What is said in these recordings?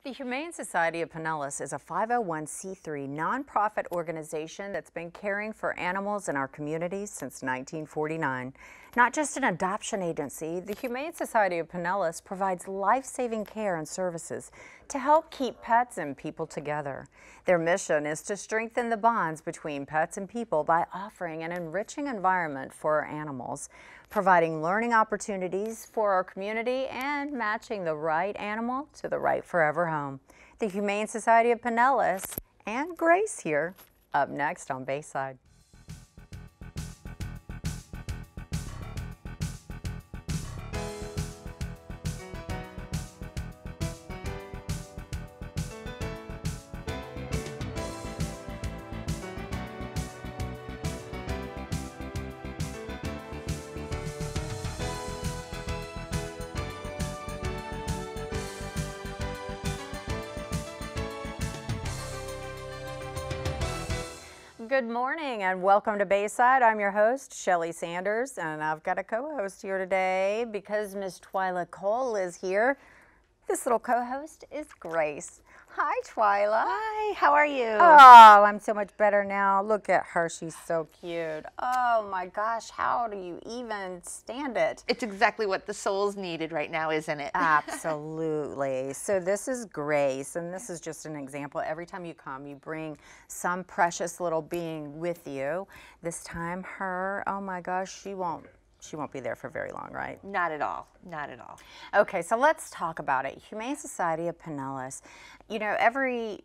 The Humane Society of Pinellas is a 501c3 nonprofit organization that's been caring for animals in our communities since 1949. Not just an adoption agency, the Humane Society of Pinellas provides life-saving care and services to help keep pets and people together. Their mission is to strengthen the bonds between pets and people by offering an enriching environment for our animals, providing learning opportunities for our community, and matching the right animal to the right forever home. The Humane Society of Pinellas and Grace here, up next on Bayside. Good morning and welcome to Bayside. I'm your host, Shelly Sanders, and I've got a co-host here today because Miss Twila Cole is here. This little co-host is Grace. Hi, Twila. Hi, how are you? Oh, I'm so much better now. Look at her, she's so cute. Oh my gosh, how do you even stand it? It's exactly what the soul's needed right now, isn't it? Absolutely. So this is Grace, and this is just an example. Every time you come, you bring some precious little being with you. This time her, oh my gosh, she won't be there for very long, right? Not at all, not at all. Okay, so let's talk about it. Humane Society of Pinellas. You know, every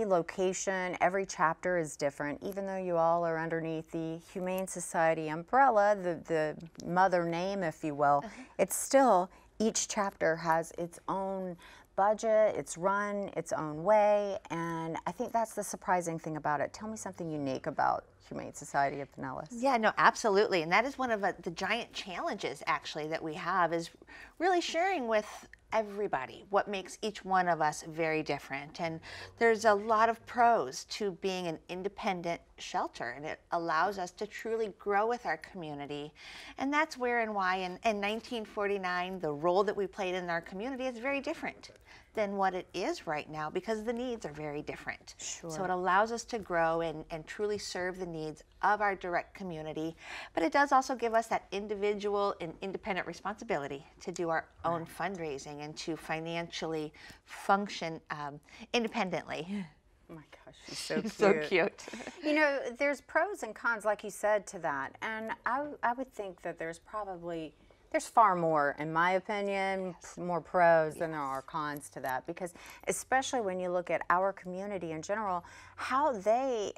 location, every chapter is different. Even though you all are underneath the Humane Society umbrella, the mother name, if you will, it's still, each chapter has its own budget, it's run its own way, and I think that's the surprising thing about it. Tell me something unique about Humane Society of Pinellas. Yeah, no, absolutely, and that is one of the giant challenges actually that we have, is really sharing with everybody what makes each one of us very different. And there's a lot of pros to being an independent shelter, and it allows us to truly grow with our community. And that's where and why in 1949 the role that we played in our community is very different than what it is right now, because the needs are very different. Sure. So it allows us to grow and truly serve the needs of our direct community, but it does also give us that individual and independent responsibility to do our own fundraising and to financially function independently. Oh my gosh, she's so cute. So cute. You know, there's pros and cons, like you said, to that. And I would think that there's far more, in my opinion, more pros than there are cons to that. Because especially when you look at our community in general, how they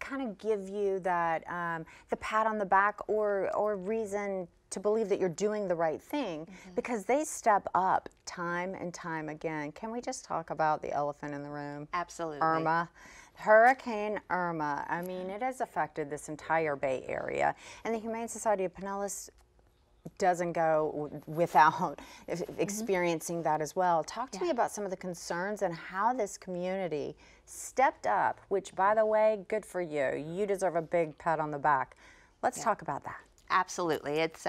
kind of give you that, the pat on the back or reason to believe that you're doing the right thing, because they step up time and time again. Can we just talk about the elephant in the room? Absolutely. Irma. Hurricane Irma. I mean, it has affected this entire Bay Area. And the Humane Society of Pinellas doesn't go without experiencing that as well. Talk to me about some of the concerns and how this community stepped up, which, by the way, good for you. You deserve a big pat on the back. Let's talk about that. Absolutely. It's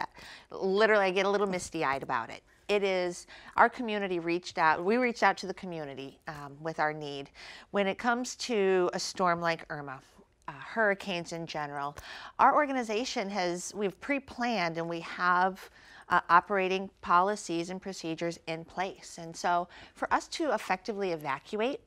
literally, I get a little misty-eyed about it. It is, our community reached out, we reached out to the community with our need. When it comes to a storm like Irma, hurricanes in general, our organization we've pre-planned and we have operating policies and procedures in place. And so for us to effectively evacuate,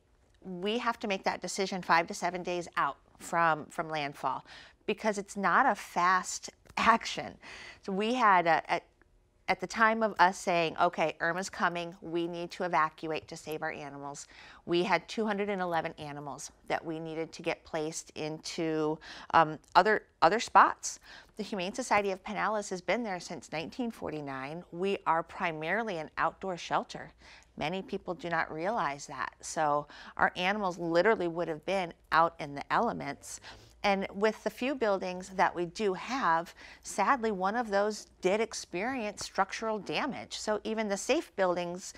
we have to make that decision 5 to 7 days out from landfall, because it's not a fast action. So we had at the time of us saying, okay, Irma's coming, we need to evacuate to save our animals, we had 211 animals that we needed to get placed into other spots. The Humane Society of Pinellas has been there since 1949. We are primarily an outdoor shelter. Many people do not realize that. So our animals literally would have been out in the elements. And with the few buildings that we do have, sadly, one of those did experience structural damage. So even the safe buildings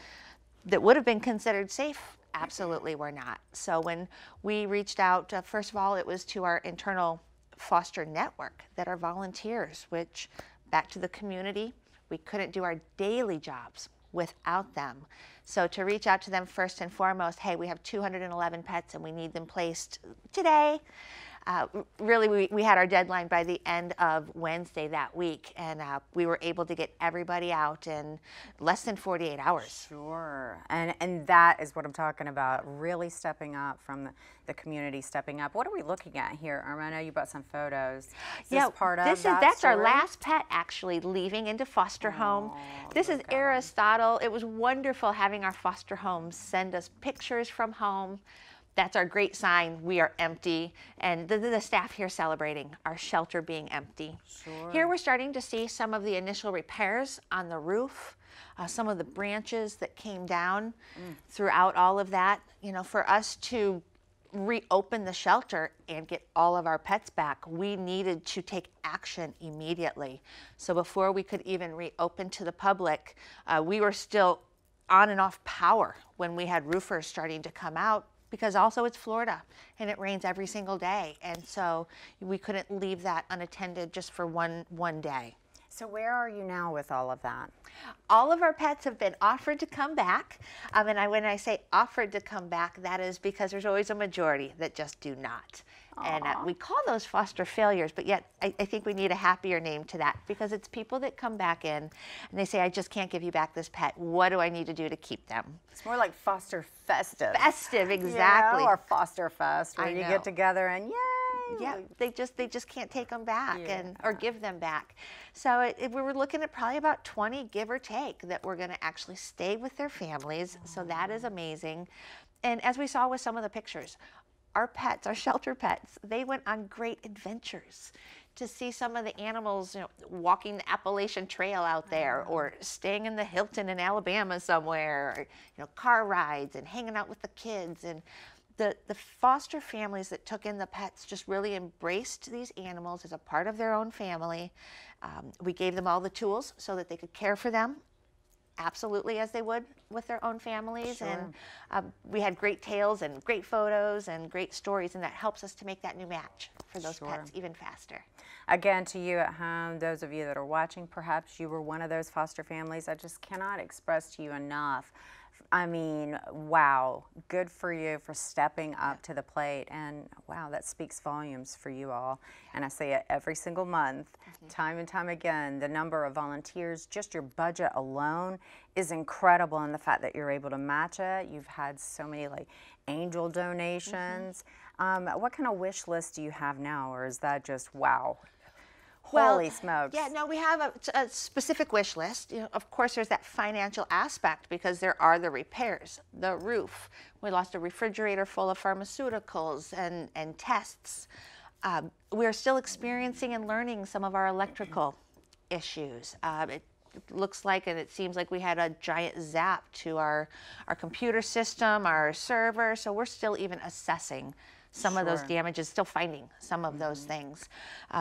that would have been considered safe absolutely were not. So when we reached out, first of all, it was to our internal foster network that are volunteers, which, back to the community, we couldn't do our daily jobs without them. So to reach out to them first and foremost, hey, we have 211 pets and we need them placed today. Really, we had our deadline by the end of Wednesday that week, and we were able to get everybody out in less than 48 hours. Sure, and that is what I'm talking about, really stepping up from the community stepping up. What are we looking at here, Irma? I know you brought some photos. Is this part of that's story? our last pet actually leaving into foster home. This is Aristotle. It was wonderful having our foster homes send us pictures from home. That's our great sign. We are empty, and the staff here celebrating our shelter being empty. Sure. Here we're starting to see some of the initial repairs on the roof, some of the branches that came down throughout all of that. You know, for us to reopen the shelter and get all of our pets back, we needed to take action immediately. So before we could even reopen to the public, we were still on and off power when we had roofers starting to come out, because also it's Florida and it rains every single day. And so we couldn't leave that unattended just for one day. So where are you now with all of that? All of our pets have been offered to come back. And when I say offered to come back, that is because there's always a majority that just do not. And we call those foster failures, but yet I think we need a happier name to that, because it's people that come back in and they say, I just can't give you back this pet. What do I need to do to keep them? It's more like foster festive. Festive, exactly. You know, or foster fest, where I you know. get together and yay! Yeah, they just can't take them back or give them back. So we were looking at probably about 20, give or take, that were going to actually stay with their families. So that is amazing. And as we saw with some of the pictures, our pets, our shelter pets, they went on great adventures to see some of the animals, you know, walking the Appalachian Trail out there, or staying in the Hilton in Alabama somewhere, or, you know, car rides and hanging out with the kids. And the foster families that took in the pets just really embraced these animals as a part of their own family. We gave them all the tools so that they could care for them absolutely as they would with their own families. Sure. And we had great tales and great photos and great stories, and that helps us to make that new match for those pets even faster. Again, to you at home, those of you that are watching, perhaps you were one of those foster families. I just cannot express to you enough. I mean, wow, good for you for stepping up to the plate, and wow, that speaks volumes for you all. And I say it every single month, time and time again, the number of volunteers, just your budget alone is incredible, and the fact that you're able to match it. You've had so many like angel donations. What kind of wish list do you have now, or is that just wow? Holy smokes. Yeah, no, we have a specific wish list. You know, of course, there's that financial aspect, because there are the repairs, the roof. We lost a refrigerator full of pharmaceuticals and tests. We're still experiencing and learning some of our electrical issues. It looks like, and it seems like we had a giant zap to our computer system, our server, so we're still even assessing some of those damages, still finding some of those things.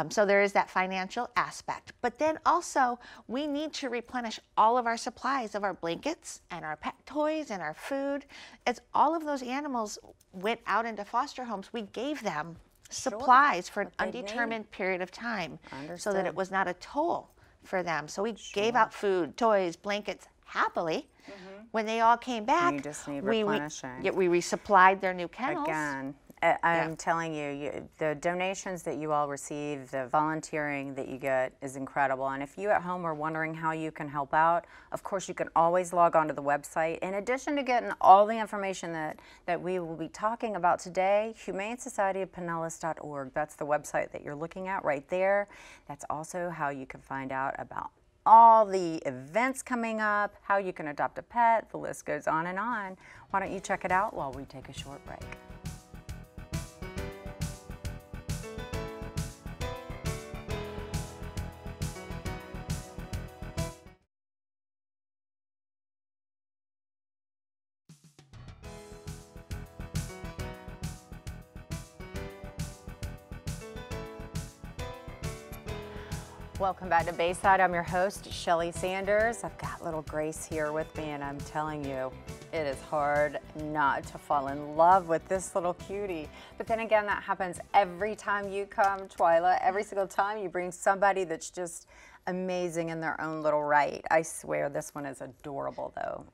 So there is that financial aspect. But then also, we need to replenish all of our supplies of our blankets and our pet toys and our food. As all of those animals went out into foster homes, we gave them supplies for an undetermined period of time, so that it was not a toll for them. So we gave out food, toys, blankets happily. When they all came back, you just need replenishing. we resupplied their new kennels. Again, I'm telling you, the donations that you all receive, the volunteering that you get is incredible. And if you at home are wondering how you can help out, of course you can always log on to the website. In addition to getting all the information that we will be talking about today, Humane Society of Pinellas.org. That's the website that you're looking at right there. That's also how you can find out about all the events coming up, how you can adopt a pet. The list goes on and on. Why don't you check it out while we take a short break? Welcome back to Bayside. I'm your host, Shelly Sanders. I've got little Grace here with me, and I'm telling you, it is hard not to fall in love with this little cutie. But then again, that happens every time you come, Twila. Every single time you bring somebody that's just amazing in their own little right. I swear this one is adorable, though.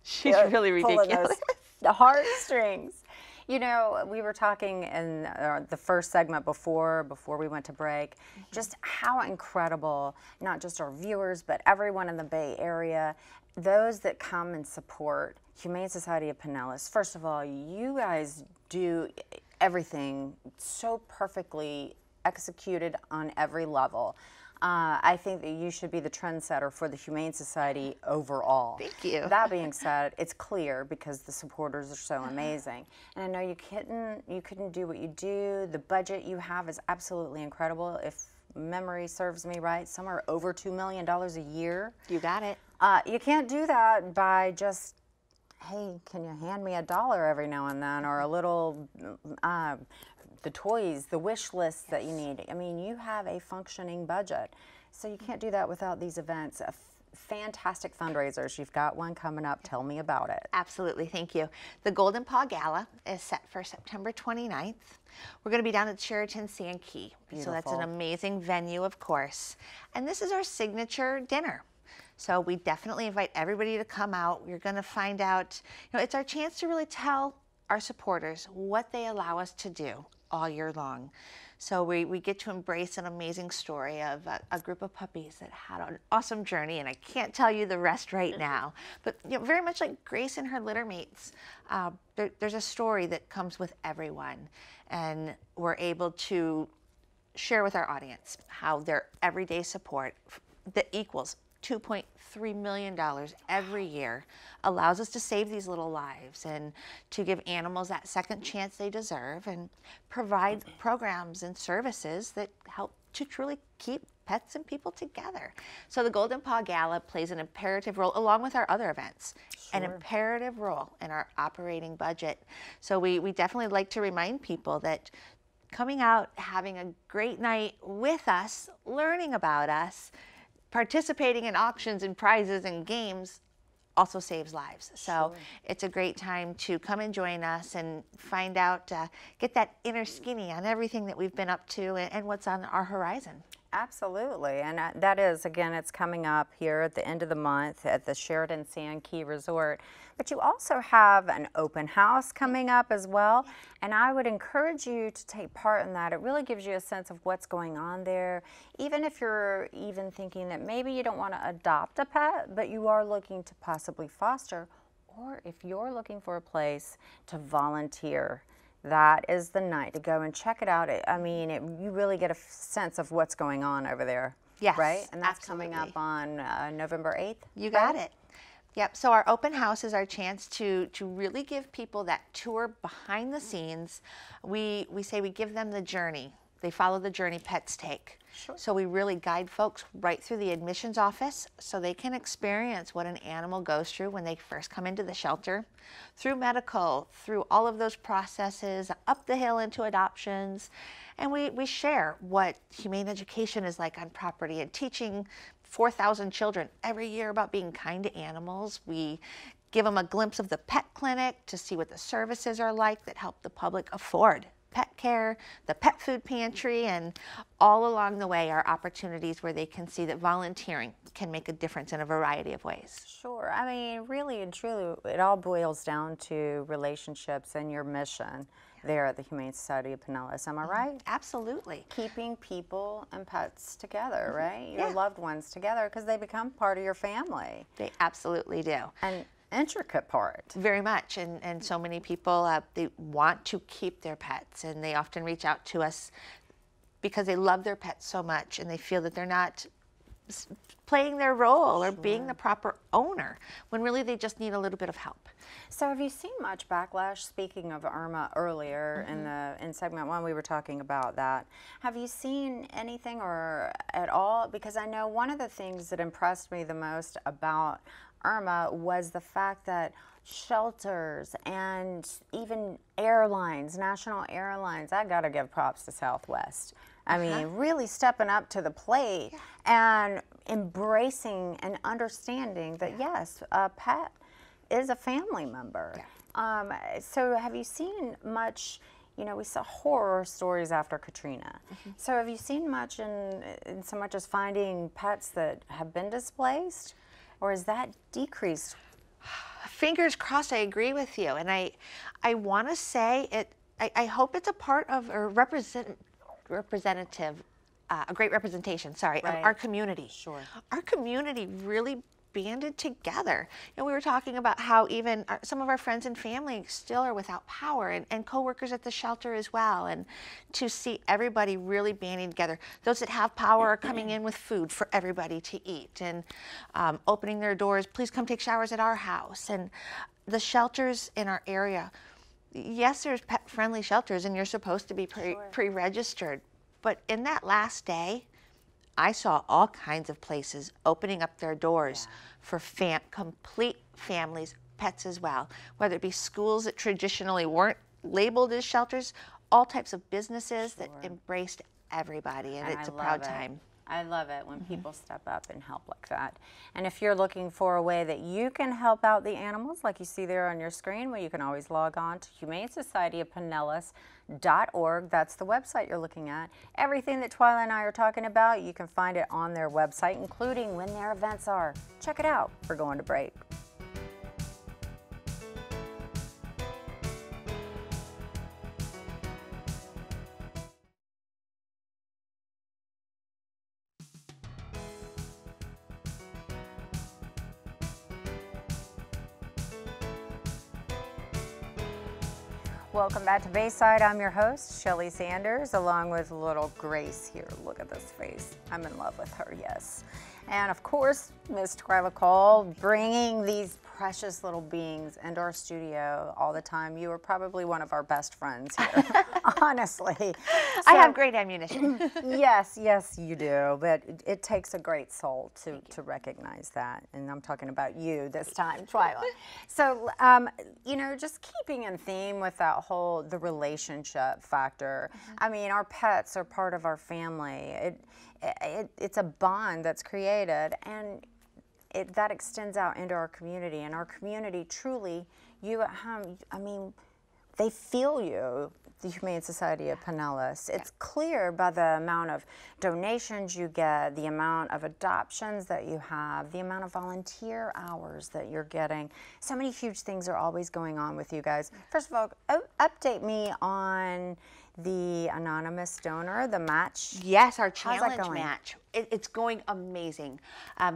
She's really ridiculous. The heartstrings. You know, we were talking in the first segment before we went to break, just how incredible, not just our viewers, but everyone in the Bay Area, those that come and support Humane Society of Pinellas. First of all, you guys do everything so perfectly executed on every level. I think that you should be the trendsetter for the Humane Society overall. Thank you. That being said, it's clear because the supporters are so amazing. And I know you couldn't do what you do. The budget you have is absolutely incredible. If memory serves me right, somewhere over $2 million a year. You got it. You can't do that by just, hey, can you hand me $1 every now and then, or a little, the toys, the wish lists that you need. I mean, you have a functioning budget. So you can't do that without these events. Fantastic fundraisers. You've got one coming up. Tell me about it. Absolutely. Thank you. The Golden Paw Gala is set for September 29th. We're going to be down at Sheraton Sand Key. Beautiful. So that's an amazing venue, of course. And this is our signature dinner. So we definitely invite everybody to come out. You're going to find out, it's our chance to really tell our supporters what they allow us to do all year long. So we get to embrace an amazing story of a group of puppies that had an awesome journey, and I can't tell you the rest right now. But very much like Grace and her litter mates, there's a story that comes with everyone, and we're able to share with our audience how their everyday support that equals $2.3 million every year allows us to save these little lives and to give animals that second chance they deserve and provide programs and services that help to truly keep pets and people together. So the Golden Paw Gala plays an imperative role, along with our other events, an imperative role in our operating budget. So we definitely like to remind people that coming out, having a great night with us, learning about us, participating in auctions and prizes and games also saves lives. So it's a great time to come and join us and find out, get that inner skinny on everything that we've been up to and what's on our horizon. Absolutely, and that is, again, it's coming up here at the end of the month at the Sheraton Sand Key Resort. But you also have an open house coming up as well, and I would encourage you to take part in that. It really gives you a sense of what's going on there, even if you're even thinking that maybe you don't want to adopt a pet, but you are looking to possibly foster, or if you're looking for a place to volunteer. That is the night to go and check it out. I mean, you really get a sense of what's going on over there. Yes, right? And that's absolutely. coming up on November 8th. You got it. Yep, so our open house is our chance to really give people that tour behind the scenes. We say we give them the journey. They follow the journey pets take. Sure. So we really guide folks right through the admissions office so they can experience what an animal goes through when they first come into the shelter, through medical, through all of those processes, up the hill into adoptions. And we share what humane education is like on property and teaching 4,000 children every year about being kind to animals. We give them a glimpse of the pet clinic to see what the services are like that help the public afford pet care, the pet food pantry, and all along the way are opportunities where they can see that volunteering can make a difference in a variety of ways. Sure. I mean, really and truly, it all boils down to relationships and your mission there at the Humane Society of Pinellas. Am I right? Absolutely. Keeping people and pets together, right? Your loved ones together, because they become part of your family. They absolutely do. And intricate part. Very much, and so many people, they want to keep their pets, and they often reach out to us because they love their pets so much and they feel that they're not playing their role or being the proper owner, when really they just need a little bit of help. So have you seen much backlash? Speaking of Irma earlier in segment 1, we were talking about that. Have you seen anything or at all? Because I know one of the things that impressed me the most about Irma was the fact that shelters and even airlines, national airlines, I gotta give props to Southwest. I mean, really stepping up to the plate and embracing and understanding that yes, a pet is a family member. So have you seen much, you know, we saw horror stories after Katrina. So have you seen much in so much as finding pets that have been displaced, or is that decreased? Fingers crossed, I agree with you. And I want to say I hope it's a part of a representative, a great representation, sorry, Right. of our community. Sure. Our community really banded together. And we were talking about how even some of our friends and family still are without power, and coworkers at the shelter as well. And to see everybody really banding together. Those that have power are coming in with food for everybody to eat, and opening their doors, please come take showers at our house. And the shelters in our area, yes, there's pet-friendly shelters, and you're supposed to be pre-registered. But in that last day, I saw all kinds of places opening up their doors for complete families, pets as well, whether it be schools that traditionally weren't labeled as shelters, all types of businesses that embraced everybody, and it's a proud time. I love it when people step up and help like that. And if you're looking for a way that you can help out the animals, like you see there on your screen, well, you can always log on to Humane Society of Pinellas.org. That's the website you're looking at. Everything that Twila and I are talking about, you can find it on their website, including when their events are. Check it out. We're going to break. Welcome back to Bayside. I'm your host, Shelly Sanders, along with little Grace here. Look at this face. I'm in love with her, yes. And of course, Miss Twila Cole, bringing these precious little beings into our studio all the time. You are probably one of our best friends here, honestly. I have great ammunition. Yes, you do, but it takes a great soul to recognize that, and I'm talking about you this time, Twila. So, you know, just keeping in theme with that the relationship factor. I mean, our pets are part of our family. It's a bond that's created, and that extends out into our community. And our community, truly, you at home, I mean, they feel you, the Humane Society of Pinellas. It's clear by the amount of donations you get, the amount of adoptions that you have, the amount of volunteer hours that you're getting. So many huge things are always going on with you guys. First of all, update me on the anonymous donor, the match. Yes, our challenge match. It's going amazing.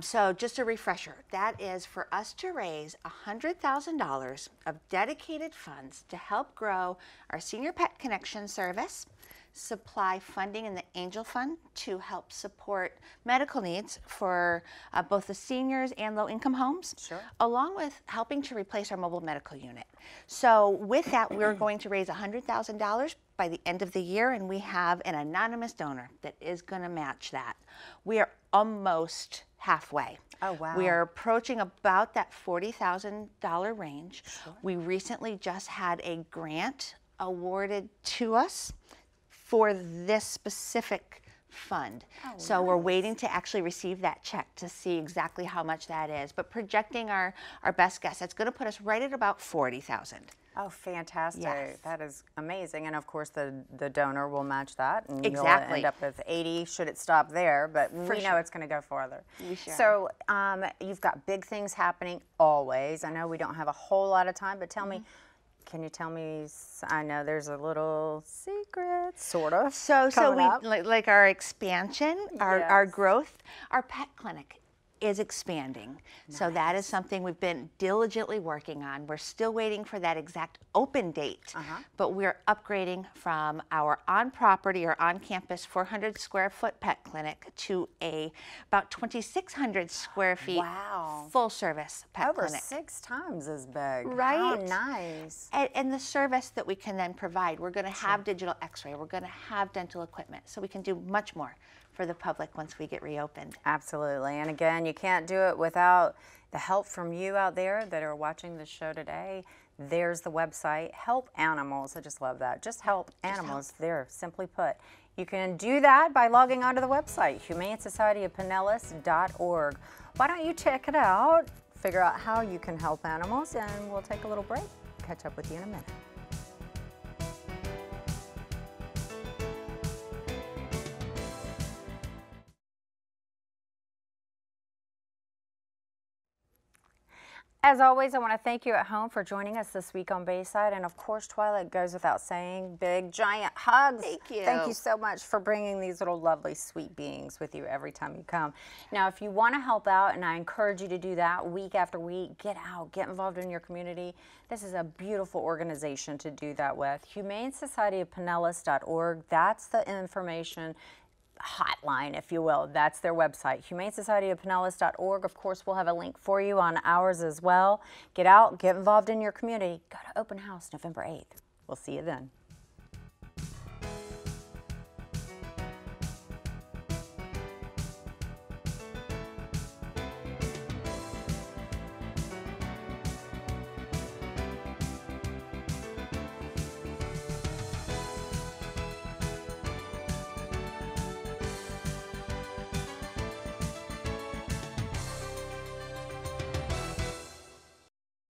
So just a refresher, that is for us to raise $100,000 of dedicated funds to help grow our Senior Pet Connection service, supply funding in the Angel Fund to help support medical needs for both the seniors and low-income homes, along with helping to replace our mobile medical unit. So with that, we're going to raise $100,000 by the end of the year, and we have an anonymous donor that is going to match that. We are almost halfway. Oh, wow. We are approaching about that $40,000 range. We recently just had a grant awarded to us for this specific fund. So we're waiting to actually receive that check to see exactly how much that is, but projecting our best guess, that's going to put us right at about $40,000. Oh, fantastic. Yes. That is amazing. And of course, the donor will match that. And Exactly. You'll end up with 80 should it stop there, but we know it's going to go farther. So you've got big things happening always. I know we don't have a whole lot of time, but tell me, can you tell me, I know there's a little secret, sort of, So we, like our expansion, our growth, our pet clinic is expanding. Nice. So that is something we've been diligently working on. We're still waiting for that exact open date, but we're upgrading from our on-property or on-campus 400 square foot pet clinic to about 2,600 square feet full service pet clinic. Over 6 times as big. Right? How nice. And the service that we can then provide, we're going to have digital x-ray, we're going to have dental equipment, so we can do much more for the public once we get reopened. Absolutely. And again, you can't do it without the help from you out there that are watching the show today. There's the website, Help Animals. I just love that. Just help animals there, simply put. You can do that by logging onto the website, humanesocietyofpinellas.org. Why don't you check it out, figure out how you can help animals, and we'll take a little break. Catch up with you in a minute. As always, I want to thank you at home for joining us this week on Bayside. And of course, Twila, it goes without saying, big, giant hugs. Thank you. Thank you so much for bringing these little lovely, sweet beings with you every time you come. Now, if you want to help out, and I encourage you to do that week after week, get out, get involved in your community. This is a beautiful organization to do that with. Humane Society of Pinellas.org. That's the information hotline, if you will. That's their website, Humane Society of Pinellas.org. Of course, we'll have a link for you on ours as well. Get out, get involved in your community. Go to open house November 8th. We'll see you then.